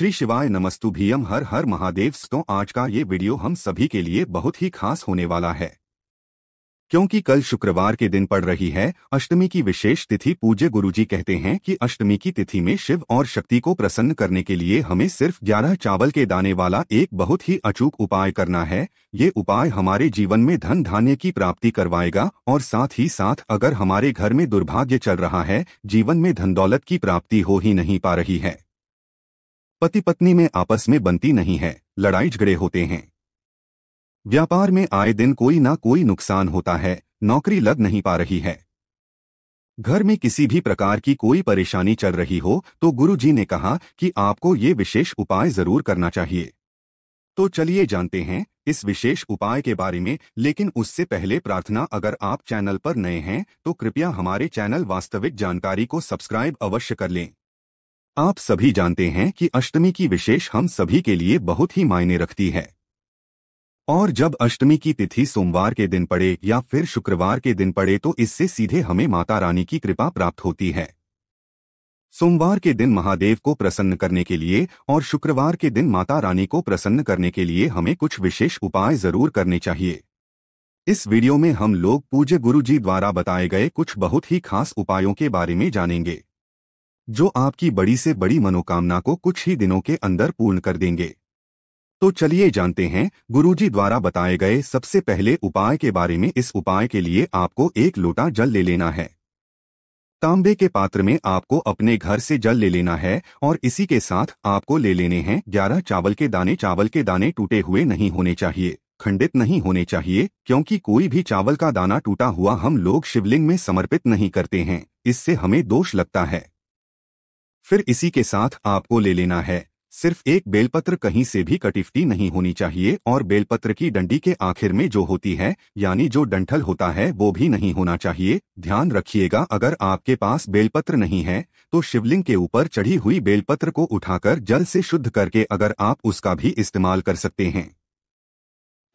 श्री शिवाय नमस्तुभ्यम हर हर महादेव। तो आज का ये वीडियो हम सभी के लिए बहुत ही खास होने वाला है, क्योंकि कल शुक्रवार के दिन पड़ रही है अष्टमी की विशेष तिथि। पूज्य गुरुजी कहते हैं कि अष्टमी की तिथि में शिव और शक्ति को प्रसन्न करने के लिए हमें सिर्फ 11 चावल के दाने वाला एक बहुत ही अचूक उपाय करना है। ये उपाय हमारे जीवन में धन धान्य की प्राप्ति करवाएगा और साथ ही साथ अगर हमारे घर में दुर्भाग्य चल रहा है, जीवन में धन दौलत की प्राप्ति हो ही नहीं पा रही है, पति पत्नी में आपस में बनती नहीं है, लड़ाई झगड़े होते हैं, व्यापार में आए दिन कोई ना कोई नुकसान होता है, नौकरी लग नहीं पा रही है, घर में किसी भी प्रकार की कोई परेशानी चल रही हो, तो गुरुजी ने कहा कि आपको ये विशेष उपाय जरूर करना चाहिए। तो चलिए जानते हैं इस विशेष उपाय के बारे में। लेकिन उससे पहले प्रार्थना, अगर आप चैनल पर नए हैं तो कृपया हमारे चैनल वास्तविक जानकारी को सब्सक्राइब अवश्य कर लें। आप सभी जानते हैं कि अष्टमी की विशेष हम सभी के लिए बहुत ही मायने रखती है, और जब अष्टमी की तिथि सोमवार के दिन पड़े या फिर शुक्रवार के दिन पड़े तो इससे सीधे हमें माता रानी की कृपा प्राप्त होती है। सोमवार के दिन महादेव को प्रसन्न करने के लिए और शुक्रवार के दिन माता रानी को प्रसन्न करने के लिए हमें कुछ विशेष उपाय जरूर करने चाहिए। इस वीडियो में हम लोग पूज्य गुरुजी द्वारा बताए गए कुछ बहुत ही खास उपायों के बारे में जानेंगे, जो आपकी बड़ी से बड़ी मनोकामना को कुछ ही दिनों के अंदर पूर्ण कर देंगे। तो चलिए जानते हैं गुरुजी द्वारा बताए गए सबसे पहले उपाय के बारे में। इस उपाय के लिए आपको 1 लोटा जल ले लेना है। तांबे के पात्र में आपको अपने घर से जल ले लेना है और इसी के साथ आपको ले लेने हैं 11 चावल के दाने। चावल के दाने टूटे हुए नहीं होने चाहिए, खंडित नहीं होने चाहिए, क्योंकि कोई भी चावल का दाना टूटा हुआ हम लोग शिवलिंग में समर्पित नहीं करते हैं, इससे हमें दोष लगता है। फिर इसी के साथ आपको ले लेना है सिर्फ 1 बेलपत्र। कहीं से भी कटिफ्टी नहीं होनी चाहिए और बेलपत्र की डंडी के आखिर में जो होती है, यानी जो डंठल होता है, वो भी नहीं होना चाहिए। ध्यान रखिएगा, अगर आपके पास बेलपत्र नहीं है तो शिवलिंग के ऊपर चढ़ी हुई बेलपत्र को उठाकर जल से शुद्ध करके अगर आप उसका भी इस्तेमाल कर सकते हैं।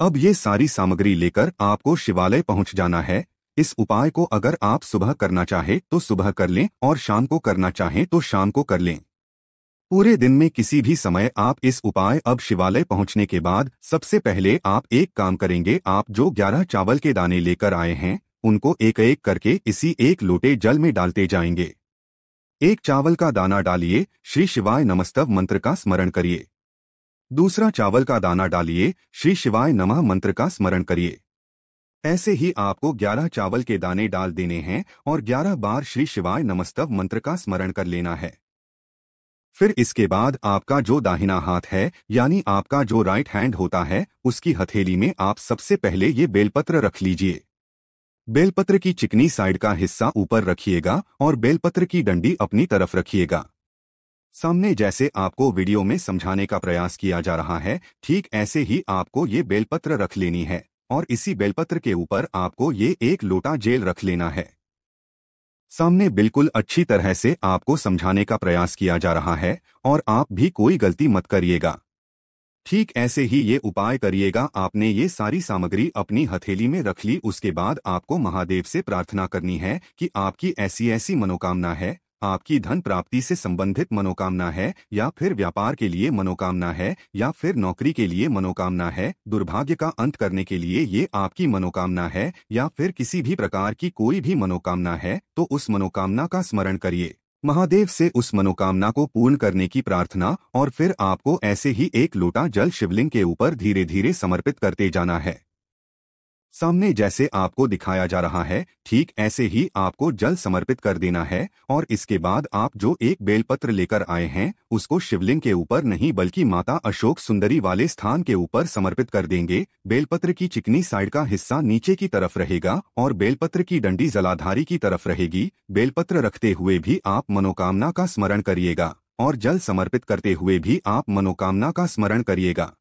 अब ये सारी सामग्री लेकर आपको शिवालय पहुंच जाना है। इस उपाय को अगर आप सुबह करना चाहे तो सुबह कर लें और शाम को करना चाहें तो शाम को कर लें। पूरे दिन में किसी भी समय आप इस उपाय। अब शिवालय पहुंचने के बाद सबसे पहले आप एक काम करेंगे, आप जो 11 चावल के दाने लेकर आए हैं उनको एक एक करके इसी 1 लोटे जल में डालते जाएंगे। 1 चावल का दाना डालिए, श्री शिवाय नमस्तव मंत्र का स्मरण करिए। दूसरा चावल का दाना डालिए, श्री शिवाय नमः मंत्र का स्मरण करिए। ऐसे ही आपको 11 चावल के दाने डाल देने हैं और 11 बार श्री शिवाय नमस्तव मंत्र का स्मरण कर लेना है। फिर इसके बाद आपका जो दाहिना हाथ है, यानी आपका जो राइट हैंड होता है, उसकी हथेली में आप सबसे पहले ये बेलपत्र रख लीजिए। बेलपत्र की चिकनी साइड का हिस्सा ऊपर रखिएगा और बेलपत्र की डंडी अपनी तरफ रखिएगा। सामने जैसे आपको वीडियो में समझाने का प्रयास किया जा रहा है, ठीक ऐसे ही आपको ये बेलपत्र रख लेनी है और इसी बेलपत्र के ऊपर आपको ये 1 लोटा जेल रख लेना है। सामने बिल्कुल अच्छी तरह से आपको समझाने का प्रयास किया जा रहा है और आप भी कोई गलती मत करिएगा। ठीक ऐसे ही ये उपाय करिएगा। आपने ये सारी सामग्री अपनी हथेली में रख ली, उसके बाद आपको महादेव से प्रार्थना करनी है कि आपकी ऐसी ऐसी मनोकामना है, आपकी धन प्राप्ति से संबंधित मनोकामना है, या फिर व्यापार के लिए मनोकामना है, या फिर नौकरी के लिए मनोकामना है, दुर्भाग्य का अंत करने के लिए ये आपकी मनोकामना है, या फिर किसी भी प्रकार की कोई भी मनोकामना है, तो उस मनोकामना का स्मरण करिए, महादेव से उस मनोकामना को पूर्ण करने की प्रार्थना, और फिर आपको ऐसे ही 1 लोटा जल शिवलिंग के ऊपर धीरे धीरे समर्पित करते जाना है। सामने जैसे आपको दिखाया जा रहा है, ठीक ऐसे ही आपको जल समर्पित कर देना है और इसके बाद आप जो 1 बेलपत्र लेकर आए हैं उसको शिवलिंग के ऊपर नहीं बल्कि माता अशोक सुंदरी वाले स्थान के ऊपर समर्पित कर देंगे। बेलपत्र की चिकनी साइड का हिस्सा नीचे की तरफ रहेगा और बेलपत्र की डंडी जलाधारी की तरफ रहेगी। बेलपत्र रखते हुए भी आप मनोकामना का स्मरण करिएगा और जल समर्पित करते हुए भी आप मनोकामना का स्मरण करिएगा।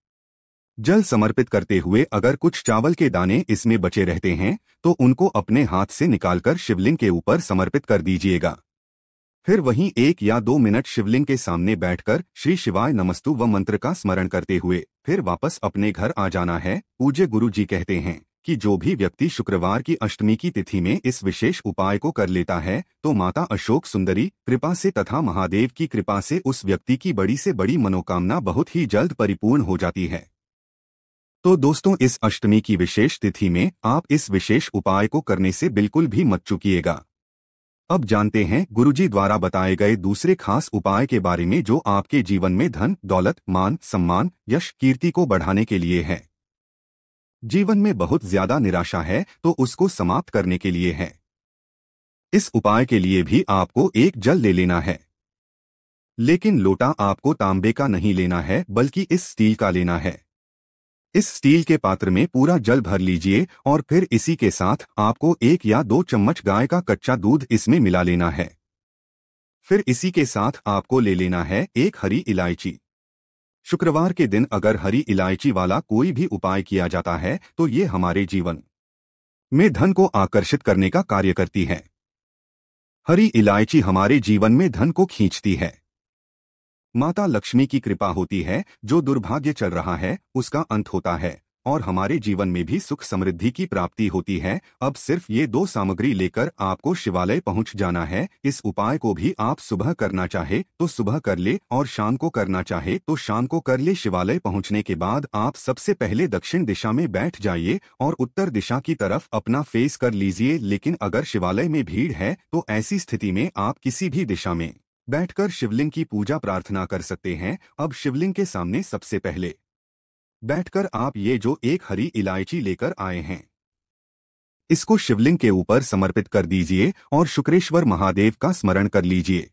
जल समर्पित करते हुए अगर कुछ चावल के दाने इसमें बचे रहते हैं तो उनको अपने हाथ से निकालकर शिवलिंग के ऊपर समर्पित कर दीजिएगा। फिर वहीं 1 या 2 मिनट शिवलिंग के सामने बैठकर श्री शिवाय नमस्तु व मंत्र का स्मरण करते हुए फिर वापस अपने घर आ जाना है। पूज्य गुरु जी कहते हैं कि जो भी व्यक्ति शुक्रवार की अष्टमी की तिथि में इस विशेष उपाय को कर लेता है तो माता अशोक सुंदरी कृपा से तथा महादेव की कृपा से उस व्यक्ति की बड़ी से बड़ी मनोकामना बहुत ही जल्द परिपूर्ण हो जाती है। तो दोस्तों, इस अष्टमी की विशेष तिथि में आप इस विशेष उपाय को करने से बिल्कुल भी मत चूकिएगा। अब जानते हैं गुरुजी द्वारा बताए गए दूसरे खास उपाय के बारे में जो आपके जीवन में धन, दौलत, मान, सम्मान, यश, कीर्ति को बढ़ाने के लिए है। जीवन में बहुत ज्यादा निराशा है तो उसको समाप्त करने के लिए है। इस उपाय के लिए भी आपको एक जल ले लेना है, लेकिन लोटा आपको तांबे का नहीं लेना है बल्कि इस स्टील का लेना है। इस स्टील के पात्र में पूरा जल भर लीजिए और फिर इसी के साथ आपको 1 या 2 चम्मच गाय का कच्चा दूध इसमें मिला लेना है। फिर इसी के साथ आपको ले लेना है एक हरी इलायची। शुक्रवार के दिन अगर हरी इलायची वाला कोई भी उपाय किया जाता है तो ये हमारे जीवन में धन को आकर्षित करने का कार्य करती है। हरी इलायची हमारे जीवन में धन को खींचती है। माता लक्ष्मी की कृपा होती है, जो दुर्भाग्य चल रहा है उसका अंत होता है और हमारे जीवन में भी सुख समृद्धि की प्राप्ति होती है। अब सिर्फ ये 2 सामग्री लेकर आपको शिवालय पहुंच जाना है। इस उपाय को भी आप सुबह करना चाहे तो सुबह कर ले और शाम को करना चाहे तो शाम को कर ले। शिवालय पहुंचने के बाद आप सबसे पहले दक्षिण दिशा में बैठ जाइए और उत्तर दिशा की तरफ अपना फेस कर लीजिए। लेकिन अगर शिवालय में भीड़ है तो ऐसी स्थिति में आप किसी भी दिशा में बैठकर शिवलिंग की पूजा प्रार्थना कर सकते हैं। अब शिवलिंग के सामने सबसे पहले बैठकर आप ये जो एक हरी इलायची लेकर आए हैं इसको शिवलिंग के ऊपर समर्पित कर दीजिए और शुक्रेश्वर महादेव का स्मरण कर लीजिए।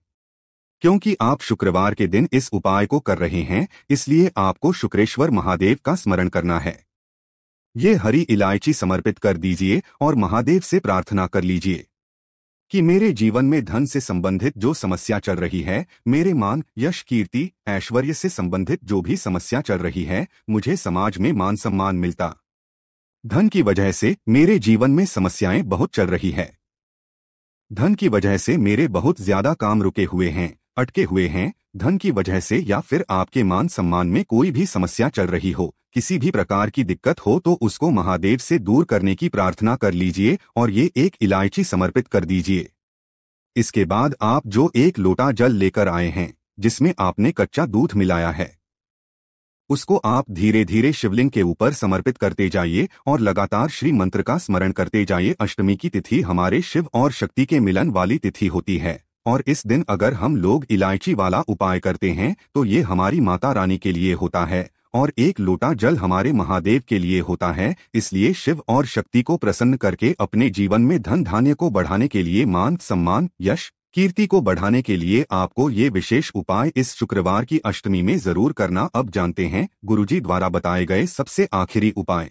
क्योंकि आप शुक्रवार के दिन इस उपाय को कर रहे हैं इसलिए आपको शुक्रेश्वर महादेव का स्मरण करना है। ये हरी इलायची समर्पित कर दीजिए और महादेव से प्रार्थना कर लीजिए कि मेरे जीवन में धन से संबंधित जो समस्या चल रही है, मेरे मान, यश, कीर्ति, ऐश्वर्य से संबंधित जो भी समस्या चल रही है, मुझे समाज में मान सम्मान मिलता। धन की वजह से मेरे जीवन में समस्याएं बहुत चल रही है। धन की वजह से मेरे बहुत ज्यादा काम रुके हुए हैं, अटके हुए हैं। धन की वजह से या फिर आपके मान सम्मान में कोई भी समस्या चल रही हो, किसी भी प्रकार की दिक्कत हो तो उसको महादेव से दूर करने की प्रार्थना कर लीजिए और ये एक इलायची समर्पित कर दीजिए। इसके बाद आप जो 1 लोटा जल लेकर आए हैं जिसमें आपने कच्चा दूध मिलाया है उसको आप धीरे धीरे शिवलिंग के ऊपर समर्पित करते जाइए और लगातार श्री मंत्र का स्मरण करते जाइए। अष्टमी की तिथि हमारे शिव और शक्ति के मिलन वाली तिथि होती है और इस दिन अगर हम लोग इलायची वाला उपाय करते हैं तो ये हमारी माता रानी के लिए होता है और 1 लोटा जल हमारे महादेव के लिए होता है। इसलिए शिव और शक्ति को प्रसन्न करके अपने जीवन में धन धान्य को बढ़ाने के लिए, मान सम्मान, यश, कीर्ति को बढ़ाने के लिए आपको ये विशेष उपाय इस शुक्रवार की अष्टमी में जरूर करना। अब जानते हैं गुरुजी द्वारा बताए गए सबसे आखिरी उपाय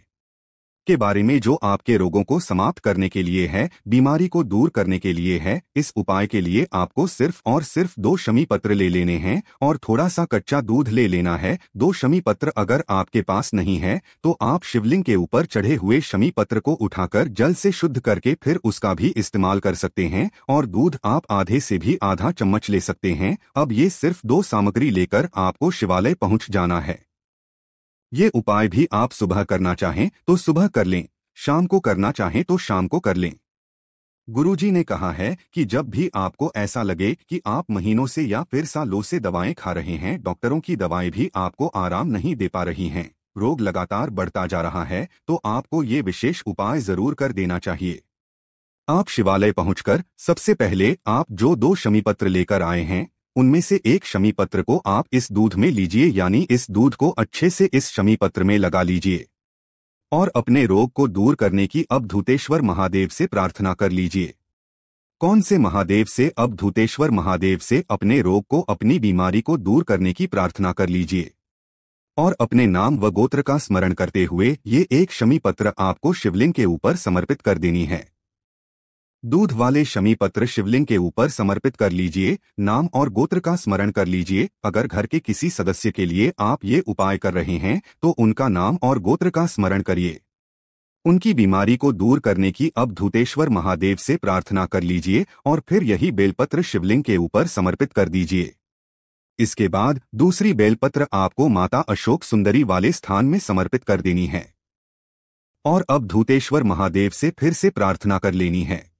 के बारे में जो आपके रोगों को समाप्त करने के लिए है, बीमारी को दूर करने के लिए है। इस उपाय के लिए आपको सिर्फ और सिर्फ 2 शमी पत्र ले लेने हैं और थोड़ा सा कच्चा दूध ले लेना है। 2 शमी पत्र अगर आपके पास नहीं है तो आप शिवलिंग के ऊपर चढ़े हुए शमी पत्र को उठाकर जल से शुद्ध करके फिर उसका भी इस्तेमाल कर सकते हैं और दूध आप आधे से भी आधा चम्मच ले सकते हैं। अब ये सिर्फ 2 सामग्री लेकर आपको शिवालय पहुंच जाना है। ये उपाय भी आप सुबह करना चाहें तो सुबह कर लें, शाम को करना चाहें तो शाम को कर लें। गुरुजी ने कहा है कि जब भी आपको ऐसा लगे कि आप महीनों से या फिर सालों से दवाएं खा रहे हैं, डॉक्टरों की दवाएं भी आपको आराम नहीं दे पा रही हैं, रोग लगातार बढ़ता जा रहा है, तो आपको ये विशेष उपाय जरूर कर देना चाहिए। आप शिवालय पहुंचकर सबसे पहले आप जो 2 शमी पत्र लेकर आए हैं उनमें से 1 शमी पत्र को आप इस दूध में लीजिए, यानी इस दूध को अच्छे से इस शमी पत्र में लगा लीजिए और अपने रोग को दूर करने की अवधूतेश्वर महादेव से प्रार्थना कर लीजिए। कौन से महादेव से? अवधूतेश्वर महादेव से अपने रोग को, अपनी बीमारी को दूर करने की प्रार्थना कर लीजिए और अपने नाम व गोत्र का स्मरण करते हुए ये 1 शमी पत्र आपको शिवलिंग के ऊपर समर्पित कर देनी है। दूध वाले शमी पत्र शिवलिंग के ऊपर समर्पित कर लीजिए, नाम और गोत्र का स्मरण कर लीजिए। अगर घर के किसी सदस्य के लिए आप ये उपाय कर रहे हैं तो उनका नाम और गोत्र का स्मरण करिए। उनकी बीमारी को दूर करने की अवधूतेश्वर महादेव से प्रार्थना कर लीजिए और फिर यही बेलपत्र शिवलिंग के ऊपर समर्पित कर दीजिए। इसके बाद दूसरी बेलपत्र आपको माता अशोक सुंदरी वाले स्थान में समर्पित कर देनी है। और अब धूतेश्वर महादेव से फिर से प्रार्थना कर लेनी है।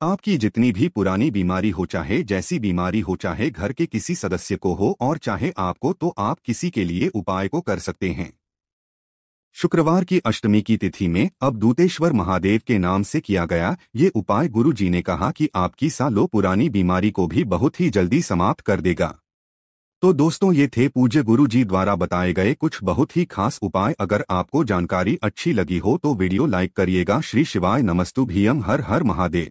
आपकी जितनी भी पुरानी बीमारी हो, चाहे जैसी बीमारी हो, चाहे घर के किसी सदस्य को हो और चाहे आपको, तो आप किसी के लिए उपाय को कर सकते हैं। शुक्रवार की अष्टमी की तिथि में अब दूतेश्वर महादेव के नाम से किया गया ये उपाय गुरु जी ने कहा कि आपकी सालों पुरानी बीमारी को भी बहुत ही जल्दी समाप्त कर देगा। तो दोस्तों, ये थे पूज्य गुरु जी द्वारा बताए गए कुछ बहुत ही खास उपाय। अगर आपको जानकारी अच्छी लगी हो तो वीडियो लाइक करिएगा। श्री शिवाय नमस्तुभ्यं। हर हर महादेव।